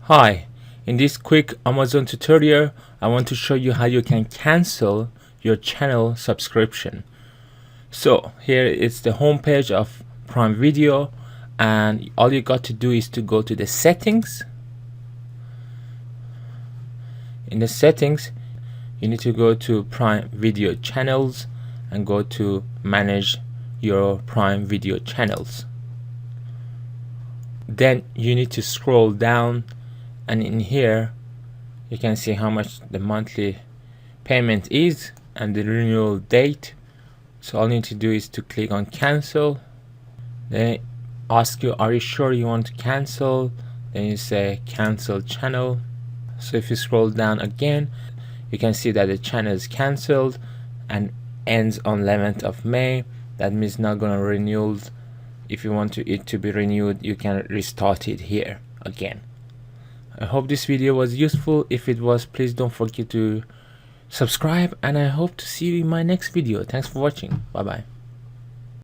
Hi, in this quick Amazon tutorial, I want to show you how you can cancel your channel subscription. So here is the home page of Prime Video, and all you got to do is to go to the settings. In the settings, you need to go to Prime Video channels and go to manage your Prime Video channels. Then you need to scroll down, and in here you can see how much the monthly payment is and the renewal date. So all you need to do is to click on cancel. Then ask you, are you sure you want to cancel? Then you say cancel channel. So if you scroll down again, you can see that the channel is cancelled and ends on 11th of May. That means not gonna renew. If you want it to be renewed, you can restart it here again. I hope this video was useful. If it was, please don't forget to subscribe, and I hope to see you in my next video. Thanks for watching. Bye bye.